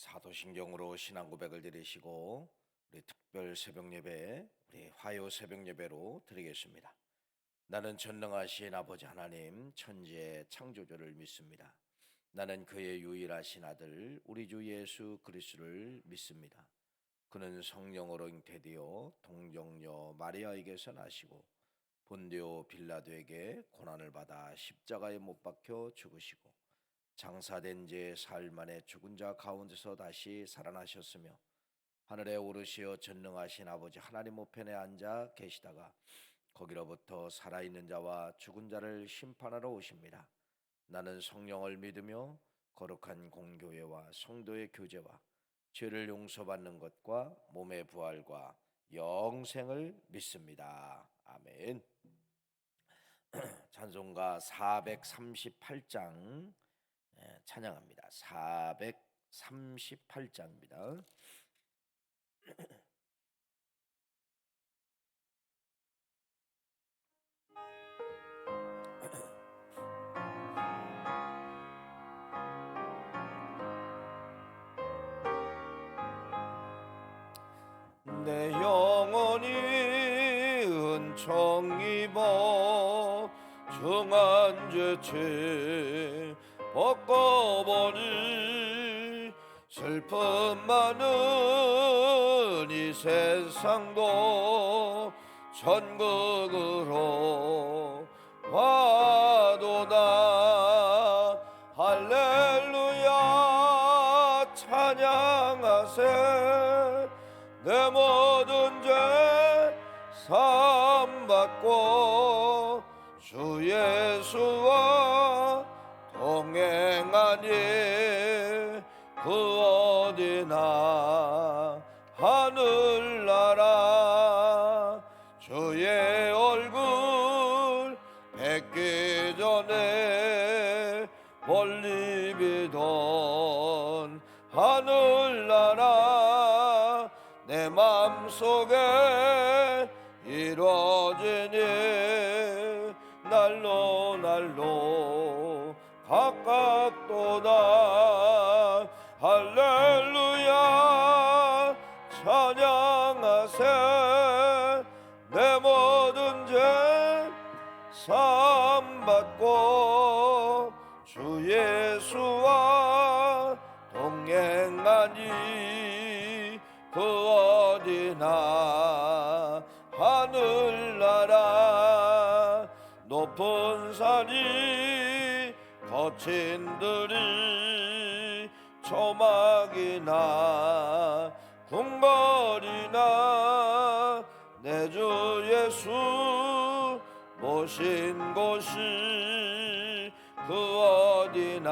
사도신경으로 신앙 고백을 드리시고 우리 특별 새벽 예배, 우리 화요 새벽 예배로 드리겠습니다. 나는 전능하신 아버지 하나님 천지의 창조주를 믿습니다. 나는 그의 유일하신 아들 우리 주 예수 그리스도를 믿습니다. 그는 성령으로 잉태되어 동정녀 마리아에게서 나시고 본디오 빌라도에게 고난을 받아 십자가에 못 박혀 죽으시고 장사된 지 사흘 만에 죽은 자 가운데서 다시 살아나셨으며 하늘에 오르시어 전능하신 아버지 하나님 우편에 앉아 계시다가 거기로부터 살아있는 자와 죽은 자를 심판하러 오십니다. 나는 성령을 믿으며 거룩한 공교회와 성도의 교제와 죄를 용서받는 것과 몸의 부활과 영생을 믿습니다. 아멘. 찬송가 438장 찬양합니다. 438장입니다. 내 영혼이 은총 입어 중한 죄체 벗고보니 슬픔 많은 이 세상도 천국으로 와도다. 할렐루야 찬양하세. 내 모든 죄 사함받고 주 예수와 동행하니 그 어디나 하늘나라. 주의 얼굴 뵙기 전에 멀리 비던 하늘나라 내 맘속에 이루어지니 날로 날로 가깝도다. 할렐루야 찬양하세. 내 모든 죄 사함받고 주 예수와 동행하니 그 어디나 하늘나라. 높은 산이 거친 들이 초막이나 궁궐이나 내 주 예수 모신 곳이 그 어디나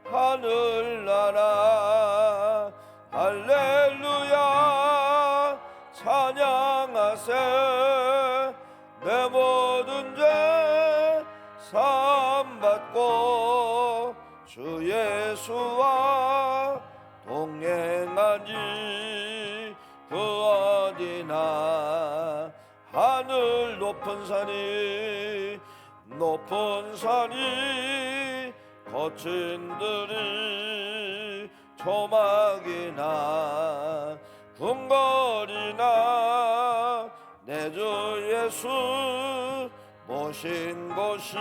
하늘나라. 할렐루야 찬양하세. 내 모든 죄 사함받고 주 예수와 동행하니 그 어디나 하늘. 높은 산이 거친 들이 초막이나 궁궐이나 내 주 예수 모신 곳이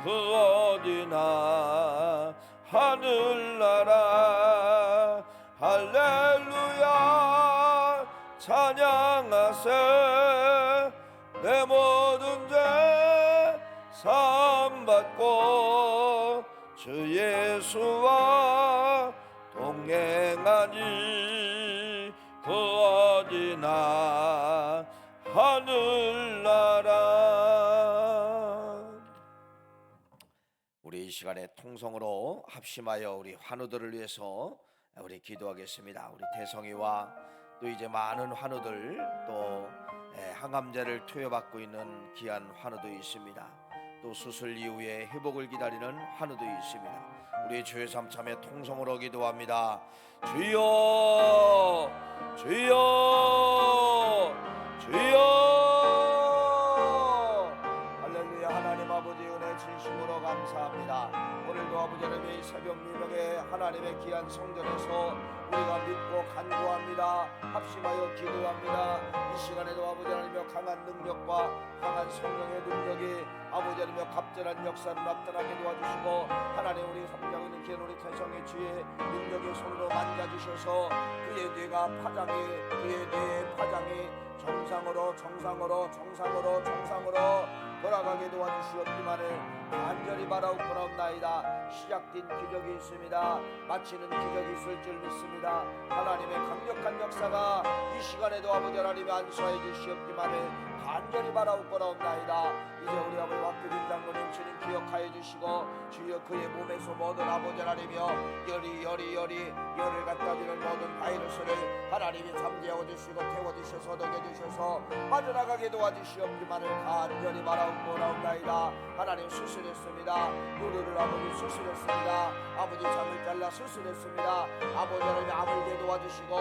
그 어디나 하늘나라. 할렐루야 찬양하세. 내 모든 죄 사함받고 주 예수와 동행하니 그 어디나 하늘나라. 우리 이 시간에 통성으로 합심하여 우리 환우들을 위해서 우리 기도하겠습니다. 우리 태성이와 또 이제 많은 환우들, 또 항암제를 투여받고 있는 귀한 환우도 있습니다. 또 수술 이후에 회복을 기다리는 환우도 있습니다. 우리 주의 삼참에 통성으로 기도합니다. 주여 주여 주여. 할렐루야. 하나님 아버지 은혜 진심으로 감사합니다. 오늘도 아버지 하나님의 새벽 미명에 하나님 성전에서 우리가 믿고 간구합니다. 합심하여 기도합니다. 이 시간에도 아버지 하나님여 강한 능력과 강한 성령의 능력이 아버지 하나님여 갑절한 역사를 나타나게 도와주시고 하나님 우리 삼자고 있는 기현 우리 태성의 주의 능력의 손으로 만져주셔서 그의 뇌가 파장이 그의 뇌의 파장이 정상으로 돌아가게 도와주시옵기만을 간절히 바라옵나이다. 시작된 기적이 있습니다. 마치는 기적이 있을 줄 믿습니다. 하나님의 강력한 역사가 이 시간에도 아버지 하나님의 안수하여 주시옵기만을 간절히 바라옵나이다. 이제 우리 아버지 박규진 장로님 주님 기억하여 주시고 주여 그의 몸에서 모든 아버지 하나님이여 열을 갖다 주는 모든 바이러스를 하나님이 잠재워 주시고 태워주셔서 녹여주셔서 빠져나가게 도와주시옵기만을 간절히 바라옵나이다. 하나님 수술했습니다. 누르를 아버지 수술했습니다. 아버지 잠을 잘라 수술했습니다. 아버지 하나님 아물게 도와주시고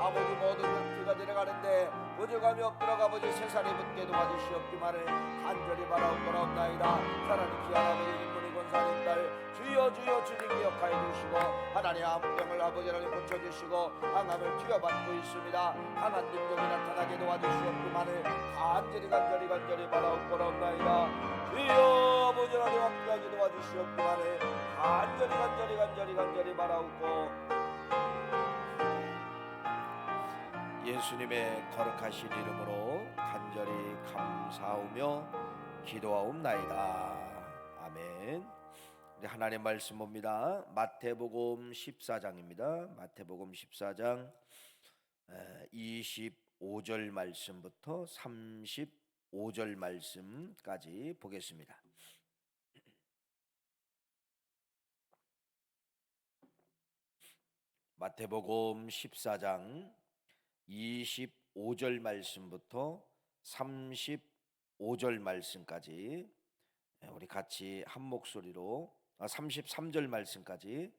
아버지 모든 피가 들어가는데 부족함이 없도록 아버지 세살이 붙게 도와주시옵기만을 간절히 바라옵나이다. 사랑하는 귀한 아버지 김문희 권사님 딸 주여 주님 기억하여 주시고 하나님 암병을 아버지 하나님 고쳐주시고 항암을 투여받고 있습니다. 강한 능력이 나타나게 도와주시옵기만을 간절히 바라옵나이다. 주여 아버지 하나님 함께하게 도와주시옵기만을 간절히 바라옵고 예수님의 거룩하신 이름으로 간절히 감사하며 기도하옵나이다. 아멘. 하나님 말씀 봅니다. 마태복음 14장입니다. 마태복음 14장 25절 말씀부터 35절 말씀까지 보겠습니다. 마태복음 14장 25절 말씀부터 35절 말씀까지 우리 같이 한 목소리로 33절 말씀까지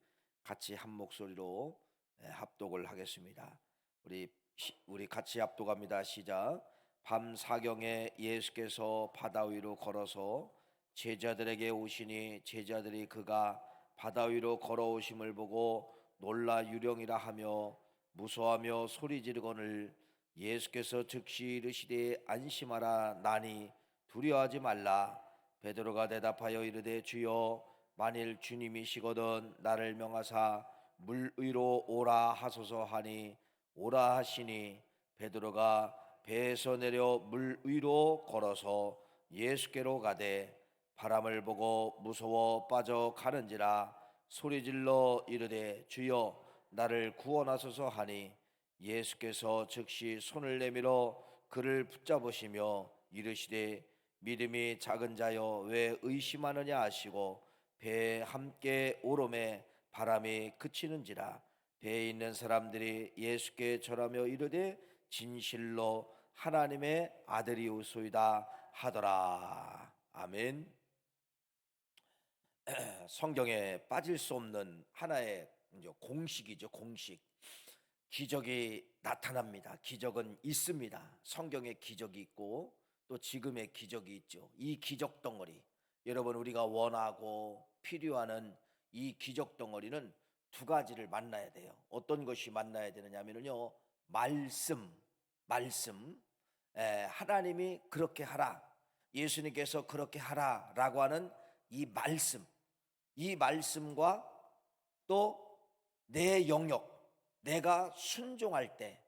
같이 한 목소리로 합독을 하겠습니다. 우리 같이 합독합니다. 시작. 밤 사경에 예수께서 바다 위로 걸어서 제자들에게 오시니 제자들이 그가 바다 위로 걸어오심을 보고 놀라 유령이라 하며 무서워하며 소리 지르거늘 예수께서 즉시 이르시되 안심하라 나니 두려워하지 말라. 베드로가 대답하여 이르되 주여 만일 주님이시거든 나를 명하사 물 위로 오라 하소서 하니 오라 하시니 베드로가 배에서 내려 물 위로 걸어서 예수께로 가되 바람을 보고 무서워 빠져 가는지라 소리질러 이르되 주여 나를 구원하소서 하니 예수께서 즉시 손을 내밀어 그를 붙잡으시며 이르시되 믿음이 작은 자여 왜 의심하느냐 하시고 배에 함께 오름에 바람이 그치는지라 배에 있는 사람들이 예수께 절하며 이르되 진실로 하나님의 아들이오소이다 하더라. 아멘. 성경에 빠질 수 없는 하나의 공식이죠. 공식. 기적이 나타납니다. 기적은 있습니다. 성경에 기적이 있고 또 지금의 기적이 있죠. 이 기적 덩어리, 여러분 우리가 원하고 필요하는 이 기적 덩어리는 두 가지를 만나야 돼요. 어떤 것이 만나야 되느냐면요, 말씀. 하나님이 그렇게 하라, 예수님께서 그렇게 하라라고 하는 이 말씀과 또 내 영역, 내가 순종할 때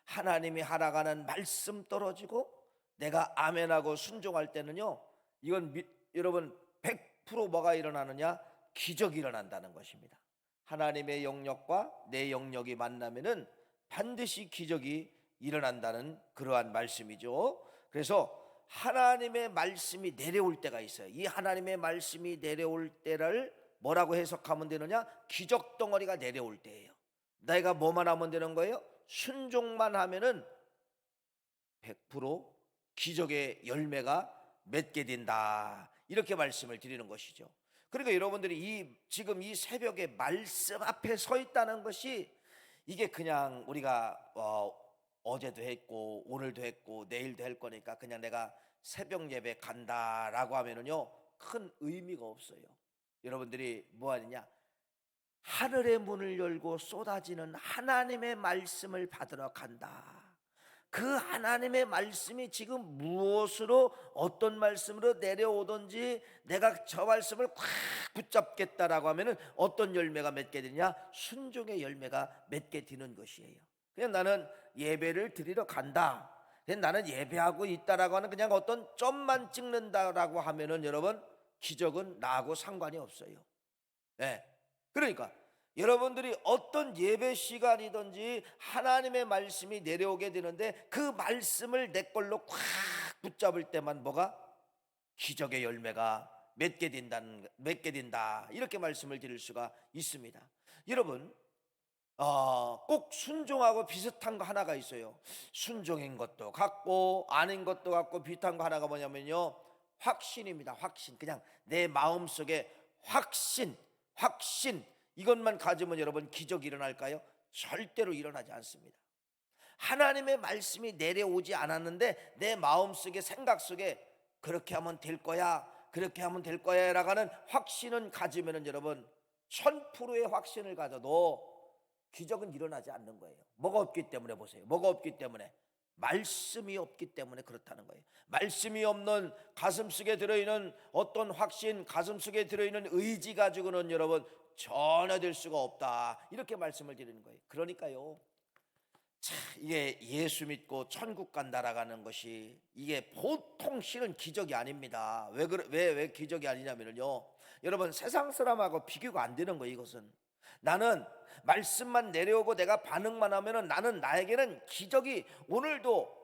하나님이 하라가는 말씀 떨어지고 내가 아멘하고 순종할 때는요, 이건 여러분 100% 뭐가 일어나느냐? 기적이 일어난다는 것입니다. 하나님의 영역과 내 영역이 만나면은 반드시 기적이 일어난다는 그러한 말씀이죠. 그래서 하나님의 말씀이 내려올 때가 있어요. 이 하나님의 말씀이 내려올 때를 뭐라고 해석하면 되느냐? 기적 덩어리가 내려올 때예요. 내가 뭐만 하면 되는 거예요? 순종만 하면은 100% 기적의 열매가 맺게 된다, 이렇게 말씀을 드리는 것이죠. 그러니까 여러분들이 지금 이 새벽에 말씀 앞에 서 있다는 것이, 이게 그냥 우리가 어제도 했고 오늘도 했고 내일도 할 거니까 그냥 내가 새벽 예배 간다라고 하면은요 큰 의미가 없어요. 여러분들이 뭐 하느냐? 하늘의 문을 열고 쏟아지는 하나님의 말씀을 받으러 간다. 그 하나님의 말씀이 지금 무엇으로 어떤 말씀으로 내려오든지 내가 저 말씀을 꽉 붙잡겠다라고 하면은 어떤 열매가 맺게 되냐? 순종의 열매가 맺게 되는 것이에요. 그냥 나는 예배를 드리러 간다, 그냥 나는 예배하고 있다라고 하는 그냥 어떤 점만 찍는다라고 하면은 여러분, 기적은 나하고 상관이 없어요. 네. 그러니까 여러분들이 어떤 예배 시간이든지 하나님의 말씀이 내려오게 되는데 그 말씀을 내 걸로 꽉 붙잡을 때만 뭐가? 기적의 열매가 맺게 된다. 이렇게 말씀을 드릴 수가 있습니다. 여러분, 꼭 순종하고 비슷한 거 하나가 있어요. 순종인 것도 같고 아닌 것도 같고 비슷한 거 하나가 뭐냐면요, 확신입니다. 확신. 그냥 내 마음속에 확신 이것만 가지면 여러분, 기적이 일어날까요? 절대로 일어나지 않습니다. 하나님의 말씀이 내려오지 않았는데 내 마음속에, 생각 속에 그렇게 하면 될 거야, 그렇게 하면 될 거야 라고 하는 확신은 가지면은 여러분, 1000%의 확신을 가져도 기적은 일어나지 않는 거예요. 뭐가 없기 때문에, 보세요. 뭐가 없기 때문에? 말씀이 없기 때문에 그렇다는 거예요. 말씀이 없는 가슴속에 들어있는 어떤 확신, 가슴속에 들어있는 의지 가지고는 여러분 전혀 될 수가 없다, 이렇게 말씀을 드리는 거예요. 그러니까요, 이게 예수 믿고 천국 간다라는 것이 이게 보통 실은 기적이 아닙니다. 왜 기적이 아니냐면요, 여러분, 세상 사람하고 비교가 안 되는 거예요. 이것은 나는 말씀만 내려오고 내가 반응만 하면은 나에게는 기적이 오늘도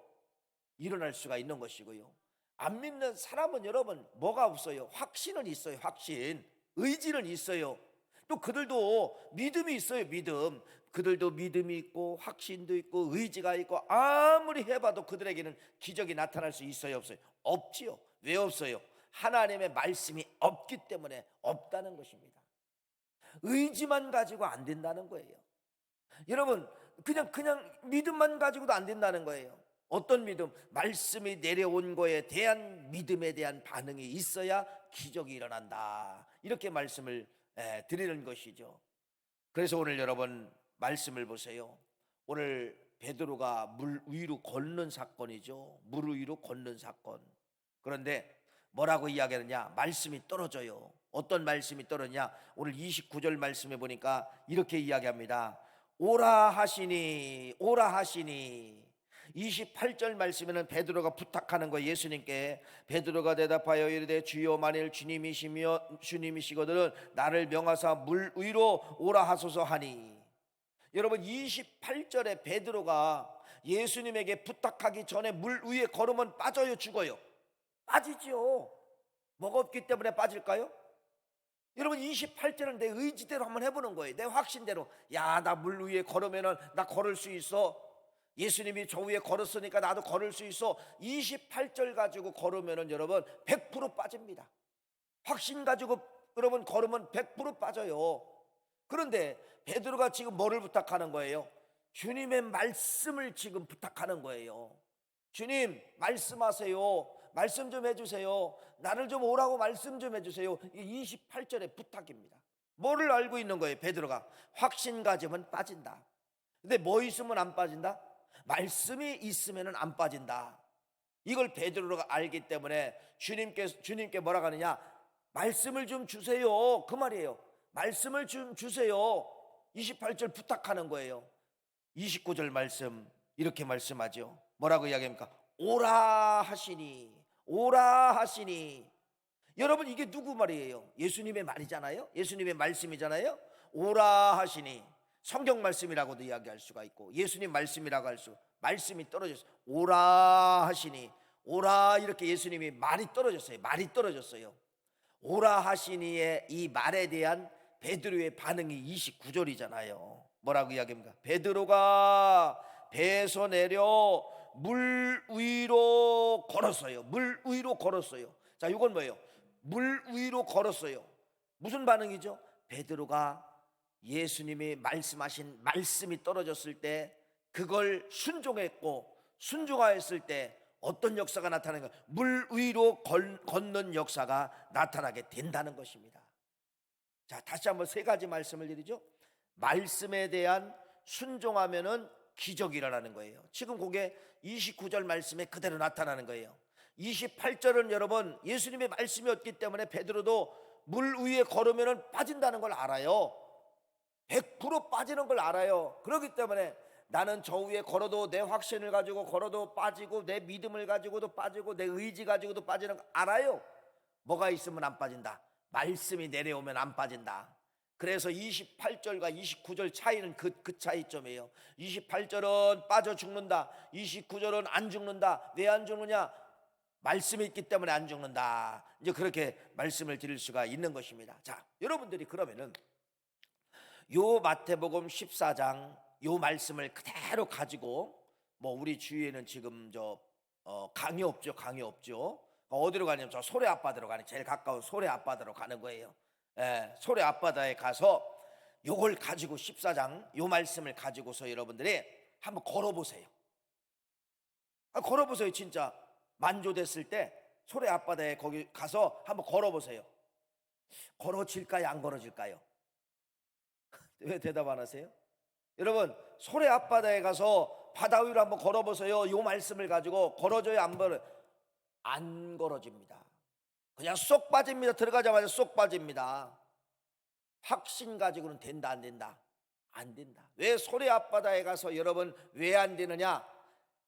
일어날 수가 있는 것이고요, 안 믿는 사람은 여러분 뭐가 없어요? 확신은 있어요. 확신, 의지는 있어요. 또 그들도 믿음이 있어요. 믿음. 그들도 믿음이 있고 확신도 있고 의지가 있고 아무리 해봐도 그들에게는 기적이 나타날 수 있어요? 없어요? 없지요. 왜 없어요? 하나님의 말씀이 없기 때문에 없다는 것입니다. 의지만 가지고 안 된다는 거예요. 여러분, 그냥 믿음만 가지고도 안 된다는 거예요. 어떤 믿음? 말씀이 내려온 거에 대한 믿음에 대한 반응이 있어야 기적이 일어난다, 이렇게 말씀을 드리는 것이죠. 그래서 오늘 여러분 말씀을 보세요. 오늘 베드로가 물 위로 걷는 사건이죠. 물 위로 걷는 사건. 그런데 뭐라고 이야기하느냐? 말씀이 떨어져요. 어떤 말씀이 떨어지냐? 오늘 29절 말씀에 보니까 이렇게 이야기합니다. 오라 하시니, 오라 하시니. 28절 말씀에는 베드로가 부탁하는 거예요. 예수님께. 베드로가 대답하여 이르되 주여, 만일 주님이시거든 나를 명하사 물 위로 오라 하소서 하니. 여러분, 28절에 베드로가 예수님에게 부탁하기 전에 물 위에 걸으면 빠져요, 죽어요? 빠지죠. 뭐가 없기 때문에 빠질까요? 여러분, 28절은 내 의지대로 한번 해보는 거예요. 내 확신대로. 야, 나 물 위에 걸으면은 나 걸을 수 있어. 예수님이 저 위에 걸었으니까 나도 걸을 수 있어. 28절 가지고 걸으면은 여러분 100% 빠집니다. 확신 가지고 여러분 걸으면 100% 빠져요. 그런데 베드로가 지금 뭐를 부탁하는 거예요? 주님의 말씀을 지금 부탁하는 거예요. 주님, 말씀하세요. 말씀 좀 해주세요. 나를 좀 오라고 말씀 좀 해주세요. 이게 28절의 부탁입니다. 뭐를 알고 있는 거예요? 베드로가 확신 가지면 빠진다. 근데 뭐 있으면 안 빠진다? 말씀이 있으면 안 빠진다. 이걸 베드로가 알기 때문에 주님께 뭐라고 하느냐? 말씀을 좀 주세요, 그 말이에요. 말씀을 좀 주세요. 28절 부탁하는 거예요. 29절 말씀 이렇게 말씀하죠. 뭐라고 이야기합니까? 오라 하시니, 오라 하시니. 여러분, 이게 누구 말이에요? 예수님의 말이잖아요. 예수님의 말씀이잖아요. 오라 하시니, 성경 말씀이라고도 이야기할 수가 있고 예수님 말씀이라고 할 수, 말씀이 떨어졌어요. 오라 하시니, 오라, 이렇게 예수님이 말이 떨어졌어요. 오라 하시니의 이 말에 대한 베드로의 반응이 29절이잖아요. 뭐라고 이야기합니까? 베드로가 배에서 내려 물 위로 걸었어요. 물 위로 걸었어요. 자, 이건 뭐예요? 물 위로 걸었어요. 무슨 반응이죠? 베드로가 예수님이 말씀하신 말씀이 떨어졌을 때 그걸 순종했고, 순종하였을 때 어떤 역사가 나타나는 거예요? 물 위로 걷는 역사가 나타나게 된다는 것입니다. 자, 다시 한번 세 가지 말씀을 드리죠. 말씀에 대한 순종하면은 기적이 일어나는 거예요. 지금 그게 29절 말씀에 그대로 나타나는 거예요. 28절은 여러분 예수님의 말씀이었기 때문에 베드로도 물 위에 걸으면은 빠진다는 걸 알아요. 100% 빠지는 걸 알아요. 그렇기 때문에 나는 저 위에 걸어도 내 확신을 가지고 걸어도 빠지고 내 믿음을 가지고도 빠지고 내 의지 가지고도 빠지는 거 알아요. 뭐가 있으면 안 빠진다. 말씀이 내려오면 안 빠진다. 그래서 28절과 29절 차이는 그 차이점이에요. 28절은 빠져 죽는다. 29절은 안 죽는다. 왜 안 죽느냐? 말씀이 있기 때문에 안 죽는다. 이제 그렇게 말씀을 드릴 수가 있는 것입니다. 자, 여러분들이 그러면은 요 마태복음 14장 요 말씀을 그대로 가지고 뭐 우리 주위에는 지금 강이 없죠. 강이 없죠. 어디로 가냐면 저 소래 앞바다로 가는, 제일 가까운 소래 앞바다로 가는 거예요. 소래 앞바다에 가서 요걸 가지고 14장 요 말씀을 가지고서 여러분들이 한번 걸어보세요. 걸어보세요. 진짜 만조됐을 때 소래 앞바다에 거기 가서 한번 걸어보세요. 걸어질까요? 안 걸어질까요? 왜 대답 안 하세요? 여러분 소래 앞바다에 가서 바다 위로 한번 걸어보세요. 요 말씀을 가지고 걸어줘요? 안 걸어집니다. 그냥 쏙 빠집니다. 들어가자마자 쏙 빠집니다. 확신 가지고는 된다 안 된다? 안 된다. 왜 소래 앞바다에 가서 여러분 왜 안 되느냐?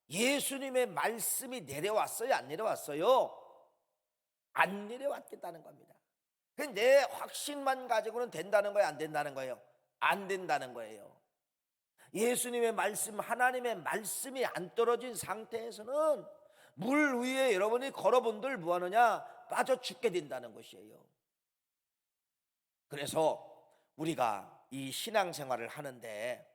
예수님의 말씀이 내려왔어요? 안 내려왔어요? 안 내려왔다는 겁니다. 내 확신만 가지고는 된다는 거예요? 안 된다는 거예요? 안 된다는 거예요. 예수님의 말씀, 하나님의 말씀이 안 떨어진 상태에서는 물 위에 여러분이 걸어본들 뭐하느냐? 빠져 죽게 된다는 것이에요. 그래서 우리가 이 신앙생활을 하는데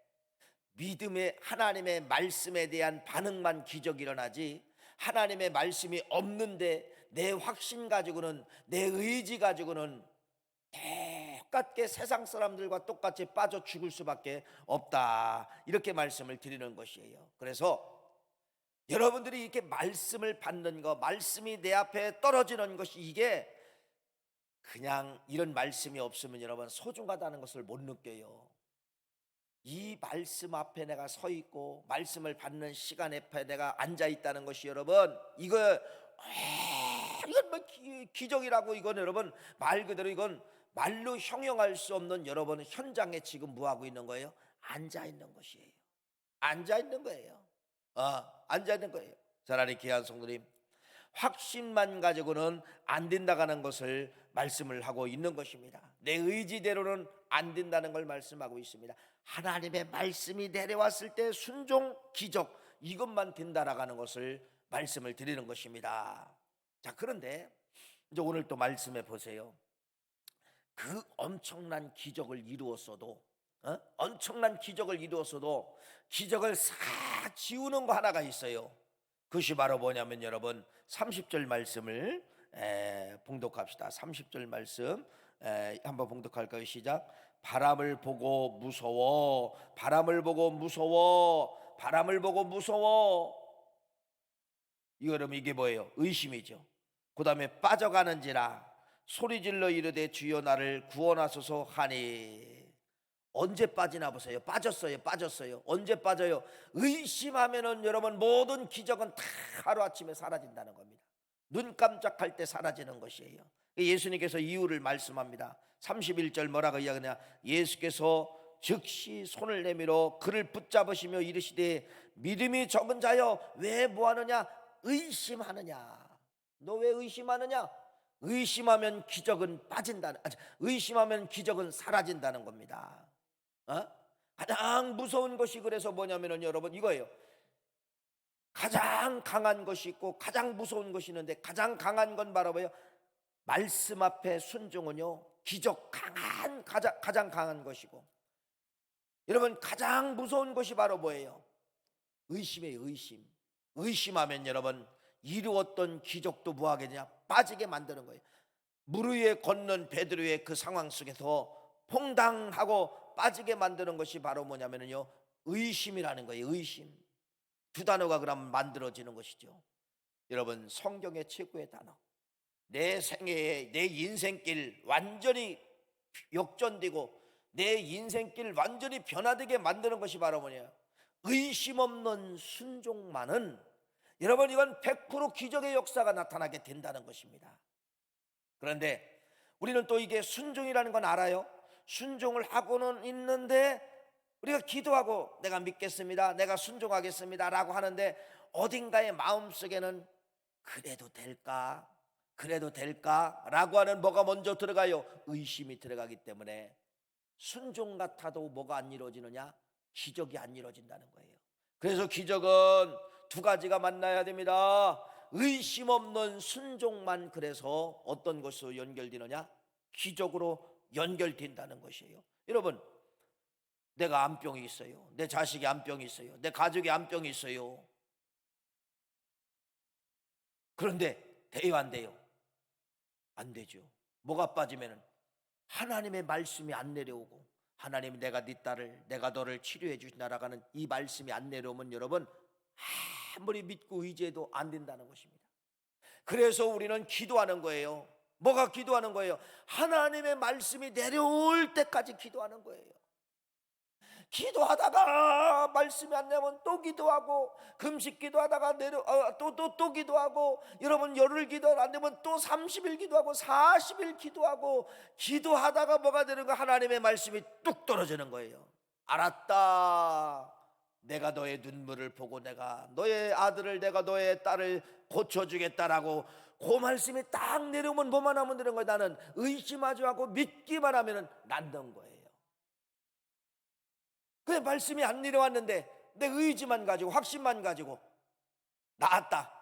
믿음의 하나님의 말씀에 대한 반응만 기적이 일어나지, 하나님의 말씀이 없는데 내 확신 가지고는, 내 의지 가지고는 똑같게 세상 사람들과 똑같이 빠져 죽을 수밖에 없다, 이렇게 말씀을 드리는 것이에요. 그래서 여러분들이 이렇게 말씀을 받는 것, 말씀이 내 앞에 떨어지는 것이, 이게 그냥 이런 말씀이 없으면 여러분 소중하다는 것을 못 느껴요. 이 말씀 앞에 내가 서 있고 말씀을 받는 시간 앞에 내가 앉아 있다는 것이 여러분, 이건 뭐 기적이라고, 이건 여러분 말 그대로 이건 말로 형용할 수 없는 여러분 현장에 지금 뭐 하고 있는 거예요? 앉아 있는 것이에요. 앉아 있는 거예요. 앉아 있는 거예요. 사랑하는 귀한 성도님, 확신만 가지고는 안 된다는 것을 말씀을 하고 있는 것입니다. 내 의지대로는 안 된다는 걸 말씀하고 있습니다. 하나님의 말씀이 내려왔을 때 순종, 기적, 이것만 된다라는 것을 말씀을 드리는 것입니다. 자, 그런데 이제 오늘 또 말씀해 보세요. 그 엄청난 기적을 이루었어도, 엄청난 기적을 이루었어도 기적을 싹 지우는 거 하나가 있어요. 그것이 바로 뭐냐면 여러분 30절 말씀을 봉독합시다. 30절 말씀 한번 봉독할까요? 시작. 바람을 보고 무서워, 바람을 보고 무서워, 바람을 보고 무서워. 이거 여러분 이게 뭐예요? 의심이죠. 그 다음에 빠져가는지라 소리질러 이르되 주여 나를 구원하소서 하니. 언제 빠지나 보세요. 빠졌어요. 언제 빠져요? 의심하면은 여러분 모든 기적은 다 하루아침에 사라진다는 겁니다. 눈 깜짝할 때 사라지는 것이에요. 예수님께서 이유를 말씀합니다. 31절 뭐라고 이야기하냐? 예수께서 즉시 손을 내밀어 그를 붙잡으시며 이르시되 믿음이 적은 자여 왜 뭐하느냐? 의심하느냐? 너 왜 의심하느냐? 의심하면 기적은 빠진다는, 의심하면 기적은 사라진다는 겁니다. 가장 무서운 것이 그래서 뭐냐면은 여러분 이거예요. 가장 강한 것이 있고 가장 무서운 것이 있는데, 가장 강한 건 바로 뭐예요? 말씀 앞에 순종은요 기적, 가장 강한 것이고, 여러분 가장 무서운 것이 바로 뭐예요? 의심이에요. 의심하면 여러분 이루었던 기적도 뭐하겠냐? 빠지게 만드는 거예요. 물 위에 걷는 베드로의 그 상황 속에서 퐁당하고 빠지게 만드는 것이 바로 뭐냐면요 의심이라는 거예요. 의심. 두 단어가 그럼 만들어지는 것이죠. 여러분 성경의 최고의 단어, 내 생애에 내 인생길 완전히 역전되고 내 인생길 완전히 변화되게 만드는 것이 바로 뭐냐? 의심 없는 순종만은, 여러분, 이건 100% 기적의 역사가 나타나게 된다는 것입니다. 그런데 우리는 또 이게 순종이라는 건 알아요. 순종을 하고는 있는데 우리가 기도하고 내가 믿겠습니다, 내가 순종하겠습니다 라고 하는데 어딘가의 마음속에는 그래도 될까? 그래도 될까? 라고 하는 뭐가 먼저 들어가요? 의심이 들어가기 때문에 순종 같아도 뭐가 안 이루어지느냐? 기적이 안 이루어진다는 거예요. 그래서 기적은 두 가지가 만나야 됩니다. 의심 없는 순종만 그래서 어떤 것으로 연결되느냐? 기적으로 연결된다는 것이에요. 여러분, 내가 암병이 있어요. 내 자식이 암병이 있어요. 내 가족이 암병이 있어요. 그런데 돼요, 안 돼요? 안 되죠. 뭐가 빠지면은 하나님의 말씀이 안 내려오고, 하나님 내가 네 딸을, 내가 너를 치료해 주신다라고 하는 이 말씀이 안 내려오면 여러분 아무리 믿고 의지해도 안 된다는 것입니다. 그래서 우리는 기도하는 거예요. 뭐가 기도하는 거예요? 하나님의 말씀이 내려올 때까지 기도하는 거예요. 기도하다가 말씀이 안 나오면 또 기도하고, 금식 기도하다가 또 기도하고, 여러분 열흘 기도 안 되면 또 30일 기도하고 40일 기도하고, 기도하다가 뭐가 되는 거? 하나님의 말씀이 뚝 떨어지는 거예요. 알았다, 내가 너의 눈물을 보고 내가 너의 아들을, 내가 너의 딸을 고쳐주겠다라고 그 말씀이 딱 내려오면 뭐만 하면 되는 거예요? 나는 의심하지 않고 믿기만 하면 낫는 거예요. 그 말씀이 안 내려왔는데 내 의지만 가지고, 확신만 가지고 나았다,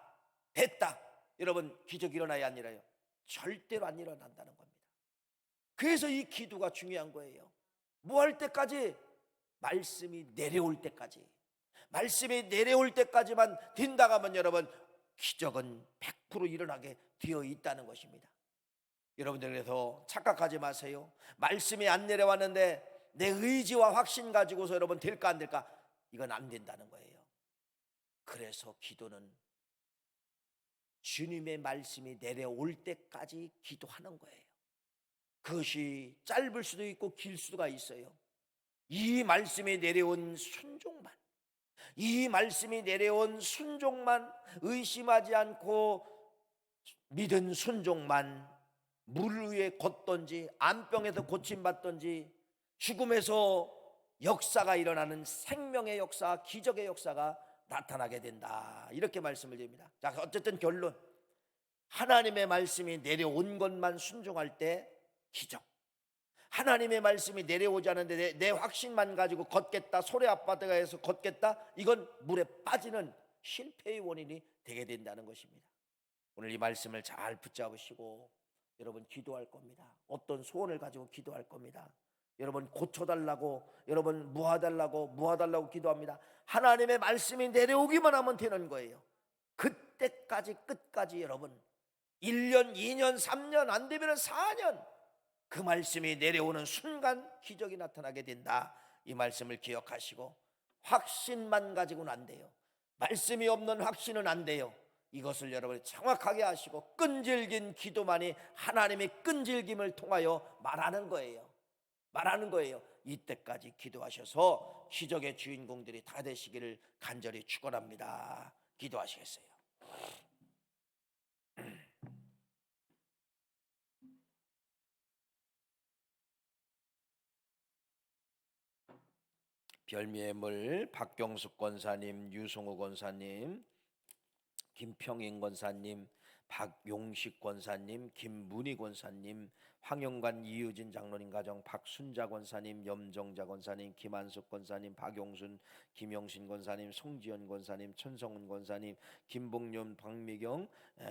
됐다, 여러분 기적이 일어나야 안 일어나요? 절대로 안 일어난다는 겁니다. 그래서 이 기도가 중요한 거예요. 뭐 할 때까지? 말씀이 내려올 때까지. 말씀이 내려올 때까지만 된다고 하면 여러분 기적은 100% 일어나게 되어 있다는 것입니다. 여러분들, 그래서 착각하지 마세요. 말씀이 안 내려왔는데 내 의지와 확신 가지고서 여러분 될까 안 될까? 이건 안 된다는 거예요. 그래서 기도는 주님의 말씀이 내려올 때까지 기도하는 거예요. 그것이 짧을 수도 있고 길 수가 있어요. 이 말씀이 내려온 순종만, 이 말씀이 내려온 순종만, 의심하지 않고 믿은 순종만, 물 위에 걷든지 암병에서 고침받든지 죽음에서 역사가 일어나는 생명의 역사, 기적의 역사가 나타나게 된다, 이렇게 말씀을 드립니다. 자, 어쨌든 결론, 하나님의 말씀이 내려온 것만 순종할 때 기적, 하나님의 말씀이 내려오지 않는데 내 확신만 가지고 걷겠다, 소래 아빠드가 해서 걷겠다, 이건 물에 빠지는 실패의 원인이 되게 된다는 것입니다. 오늘 이 말씀을 잘 붙잡으시고 여러분 기도할 겁니다. 어떤 소원을 가지고 기도할 겁니다. 여러분 고쳐달라고, 여러분 무화달라고 기도합니다. 하나님의 말씀이 내려오기만 하면 되는 거예요. 그때까지 끝까지 여러분 1년, 2년, 3년 안 되면 4년 그 말씀이 내려오는 순간 기적이 나타나게 된다, 이 말씀을 기억하시고 확신만 가지고는 안 돼요. 말씀이 없는 확신은 안 돼요. 이것을 여러분이 정확하게 하시고 끈질긴 기도만이 하나님의 끈질김을 통하여 말하는 거예요. 이때까지 기도하셔서 기적의 주인공들이 다 되시기를 간절히 축원합니다. 기도하시겠어요? 별미의 물 박경숙 권사님, 유성호 권사님, 김평인 권사님, 박용식 권사님, 김문희 권사님, 황영관 이유진 장로님 가정, 박순자 권사님, 염정자 권사님, 김한숙 권사님, 박용순, 김영신 권사님, 송지연 권사님, 천성훈 권사님, 김봉윤, 박미경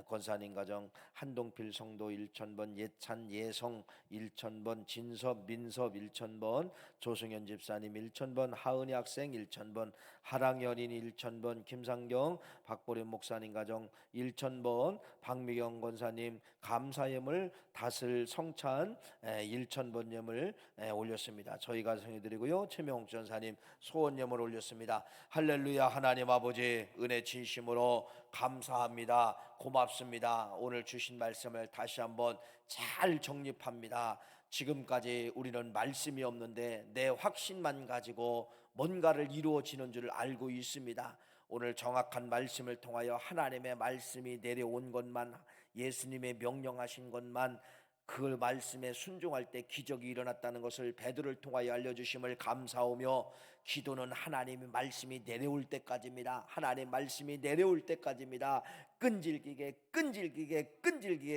권사님 가정, 한동필 성도 1000번, 예찬 예성 1000번, 진섭 민섭 1000번, 조승현 집사님 1000번, 하은희 학생 1000번, 하랑연인 1000번, 김상경 박보림 목사님 가정 1000번, 박미경 권사님 감사예물 다슬 성찬 1000번 예물 올렸습니다. 저희 가정에 드리고요, 최명욱 전사님 소원 예물 올렸습니다. 할렐루야. 하나님 아버지 은혜 진심으로 감사합니다. 고맙습니다. 오늘 주신 말씀을 다시 한번 잘 정립합니다. 지금까지 우리는 말씀이 없는데 내 확신만 가지고 뭔가를 이루어지는 줄 알고 있습니다. 오늘 정확한 말씀을 통하여 하나님의 말씀이 내려온 것만, 예수님의 명령하신 것만, 그 말씀에 순종할 때 기적이 일어났다는 것을 베드로를 통하여 알려주심을 감사하며, 기도는 하나님의 말씀이 내려올 때까지입니다. 하나님의 말씀이 내려올 때까지입니다. 끈질기게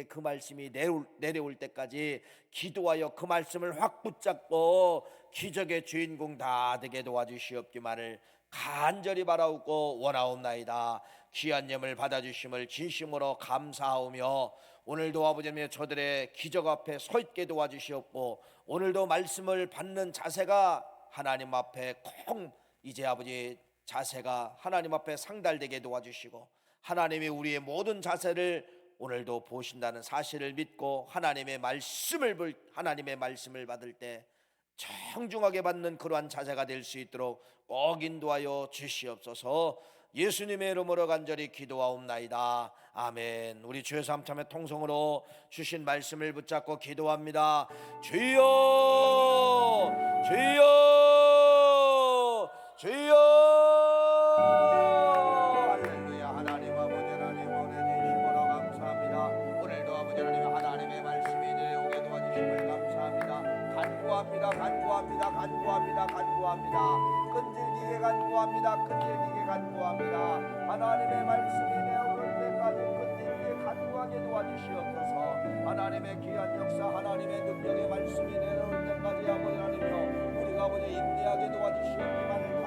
그 말씀이 내려올 때까지 기도하여 그 말씀을 확 붙잡고 기적의 주인공 다 되게 도와주시옵기만을 간절히 바라옵고 원하옵나이다. 귀한 예물 받아주심을 진심으로 감사하오며, 오늘도 아버지님 저들의 기적 앞에 서 있게 도와주시옵고, 오늘도 말씀을 받는 자세가 하나님 앞에 콩 이제 아버지 자세가 하나님 앞에 상달되게 도와주시고, 하나님이 우리의 모든 자세를 오늘도 보신다는 사실을 믿고 하나님의 말씀을 받을 때 청중하게 받는 그러한 자세가 될 수 있도록 꼭 인도하여 주시옵소서. 예수님의 이름으로 간절히 기도하옵나이다. 아멘. 우리 주의 삼참의 통성으로 주신 말씀을 붙잡고 기도합니다. 주여, 주여, 주여. 할렐루야. 하나님 아버지 하나님 보내주심으로 감사합니다. 오늘도 아버지 하나님 하나님의 말씀이 내려오게 도와주심을 감사합니다. 간구합니다. 끈질기게 간구합니다. 하나님의 말씀이 내려올 때까지 끈질기게 간구하게 도와주시옵소서. 하나님의 귀한 역사, 하나님의 능력의 말씀이 내려올 때까지 아버지 하나님여, 우리가 아버지 인내하게 도와주시옵기만을